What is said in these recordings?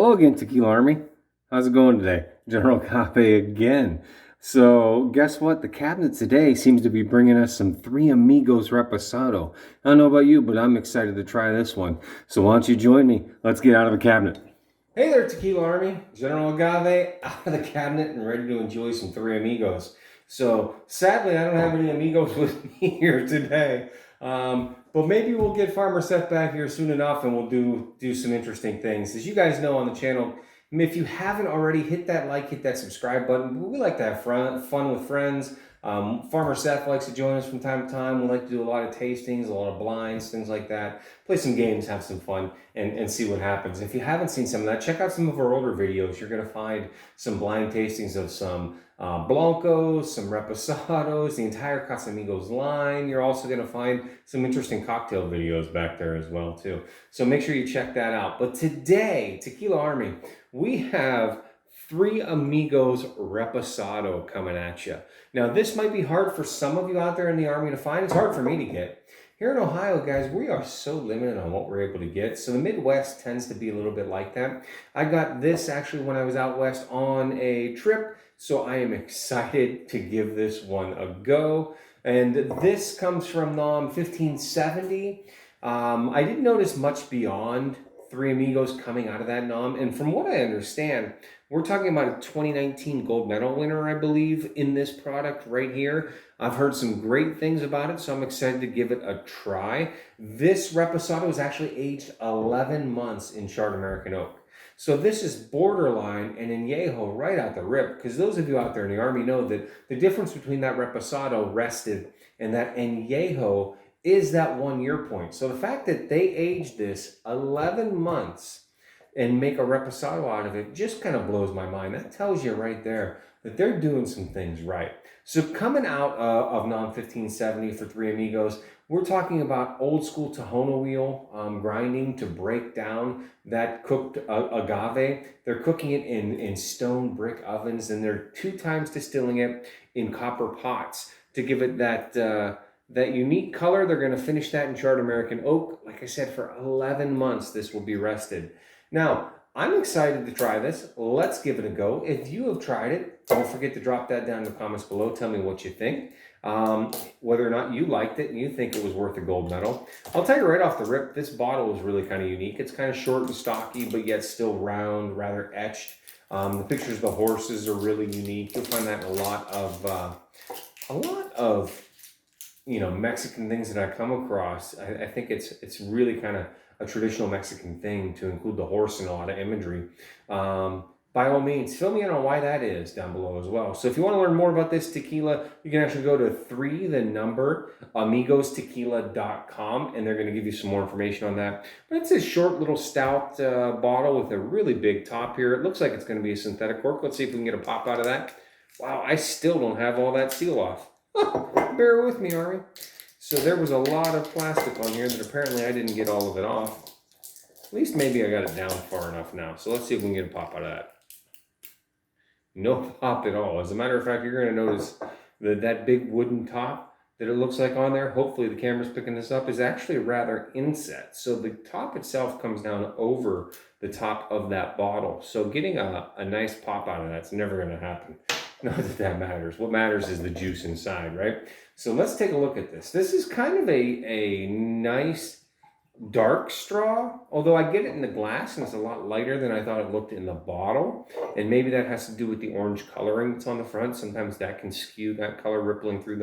Hello again, Tequila Army. How's it going today? General Agave again. So, guess what? The cabinet today seems to be bringing us some Three Amigos Reposado. I don't know about you, but I'm excited to try this one. So, why don't you join me? Let's get out of the cabinet. Hey there, Tequila Army. General Agave out of the cabinet and ready to enjoy some Three Amigos. So, sadly, I don't have any Amigos with me here today. But maybe we'll get Farmer Seth back here soon enough and we'll do some interesting things. As you guys know on the channel, if you haven't already, hit that like, hit that subscribe button. We like to have fun with friends. Farmer Seth likes to join us from time to time. We like to do a lot of tastings, a lot of blinds, things like that. Play some games, have some fun, and see what happens. If you haven't seen some of that, check out some of our older videos. You're going to find some blind tastings of some Blancos, some Reposados, the entire Casamigos line. You're also going to find some interesting cocktail videos back there as well, too. So make sure you check that out. But today, Tequila Army, we have Three Amigos Reposado coming at you. Now, this might be hard for some of you out there in the Army to find. It's hard for me to get. Here in Ohio, guys, we are so limited on what we're able to get. So the Midwest tends to be a little bit like that. I got this actually when I was out west on a trip. So I am excited to give this one a go. And this comes from NOM 1570. I didn't notice much beyond Three Amigos coming out of that NOM. And from what I understand, we're talking about a 2019 gold medal winner, I believe, in this product right here. I've heard some great things about it, so I'm excited to give it a try. This Reposado is actually aged 11 months in charred American oak. So this is borderline and añejo right out the rip, because those of you out there in the Army know that the difference between that Reposado rested and that añejo is that 1 year point. So the fact that they aged this 11 months and make a Reposado out of it just kind of blows my mind. That tells you right there that they're doing some things right. So coming out of NOM 1570 for Three Amigos, we're talking about old school Tohono wheel grinding to break down that cooked agave. They're cooking it in stone brick ovens, and they're 2 times distilling it in copper pots to give it that unique color. They're going to finish that in charred American oak. Like I said, for 11 months, this will be rested. Now, I'm excited to try this. Let's give it a go. If you have tried it, don't forget to drop that down in the comments below. Tell me what you think. Whether or not you liked it and you think it was worth a gold medal. I'll tell you right off the rip, this bottle is really kind of unique. It's kind of short and stocky, but yet still round, rather etched. The pictures of the horses are really unique. You'll find that in a lot of Mexican things that I come across. I think it's really kind of a traditional Mexican thing to include the horse in a lot of imagery. By all means, fill me in on why that is down below as well. So if you want to learn more about this tequila, you can actually go to amigostequila.com, and they're going to give you some more information on that. But it's a short little stout bottle with a really big top here. It looks like it's going to be a synthetic cork. Let's see if we can get a pop out of that. Wow, I still don't have all that seal off. Bear with me, Army. So there was a lot of plastic on here that apparently I didn't get all of it off. At least maybe I got it down far enough now. So let's see if we can get a pop out of that. No pop at all. As a matter of fact, you're going to notice that big wooden top that it looks like on there, hopefully the camera's picking this up, is actually rather inset. So the top itself comes down over the top of that bottle. So getting a nice pop out of that's never going to happen. Not that that matters. What matters is the juice inside, right? So let's take a look at this. This is kind of a nice dark straw, although I get it in the glass and it's a lot lighter than I thought it looked in the bottle. And maybe that has to do with the orange coloring that's on the front. Sometimes that can skew that color rippling through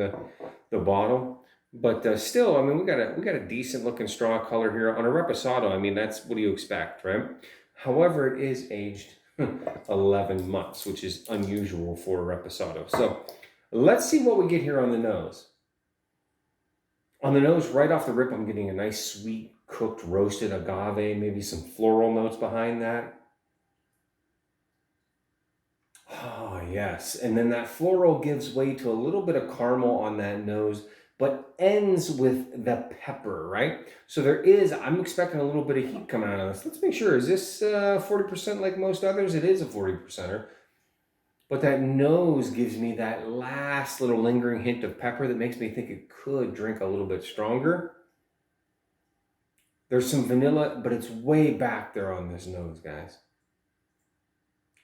the bottle. But still, I mean, we got a decent looking straw color here. On a Reposado, I mean, that's what do you expect, right? However, it is aged 11 months, which is unusual for a Reposado. So let's see what we get here on the nose. On the nose, right off the rip, I'm getting a nice sweet cooked roasted agave, maybe some floral notes behind that. Oh, yes. And then that floral gives way to a little bit of caramel on that nose, but ends with the pepper, right? So I'm expecting a little bit of heat coming out of this. Let's make sure, is this 40% like most others? It is a 40%er. But that nose gives me that last little lingering hint of pepper that makes me think it could drink a little bit stronger. There's some vanilla, but it's way back there on this nose, guys.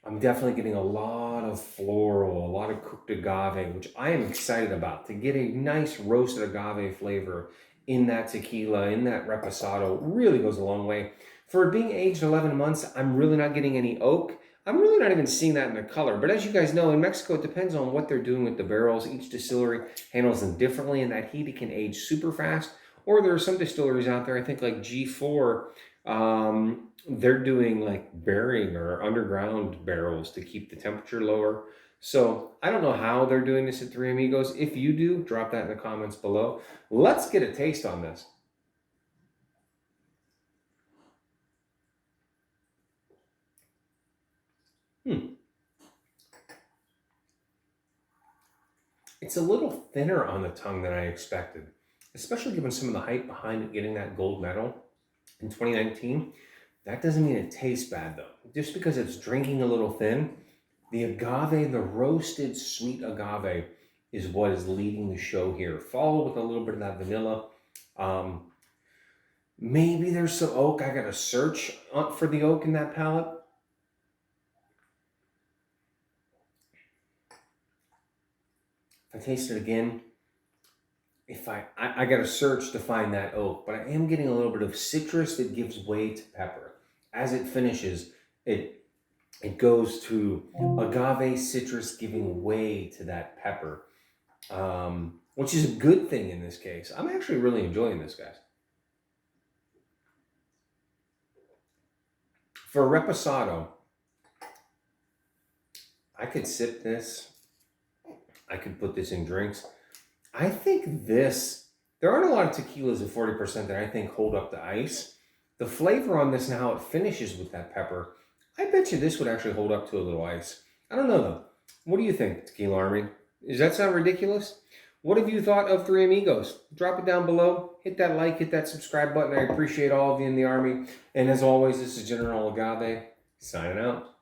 I'm definitely getting a lot of floral, a lot of cooked agave, which I am excited about. To get a nice roasted agave flavor in that tequila, in that reposado, really goes a long way. For it being aged 11 months, I'm really not getting any oak. I'm really not even seeing that in the color. But as you guys know, in Mexico, it depends on what they're doing with the barrels. Each distillery handles them differently, and that heat can age super fast. Or there are some distilleries out there, I think like G4, they're doing like burying or underground barrels to keep the temperature lower. So I don't know how they're doing this at Three Amigos. If you do, drop that in the comments below. Let's get a taste on this. It's a little thinner on the tongue than I expected, especially given some of the hype behind it getting that gold medal in 2019. That doesn't mean it tastes bad though. Just because it's drinking a little thin, the agave, the roasted sweet agave, is what is leading the show here. Followed with a little bit of that vanilla. Maybe there's some oak. I gotta search for the oak in that palate. If I taste it again, if I gotta search to find that oak, but I am getting a little bit of citrus that gives way to pepper. As it finishes, it goes to agave citrus giving way to that pepper, which is a good thing in this case. I'm actually really enjoying this, guys. For a reposado, I could sip this. I could put this in drinks. I think there aren't a lot of tequilas at 40% that I think hold up the ice. The flavor on this and how it finishes with that pepper, I bet you this would actually hold up to a little ice. I don't know though. What do you think, Tequila Army? Does that sound ridiculous? What have you thought of Three Amigos? Drop it down below. Hit that like, hit that subscribe button. I appreciate all of you in the Army. And as always, this is General Agave signing out.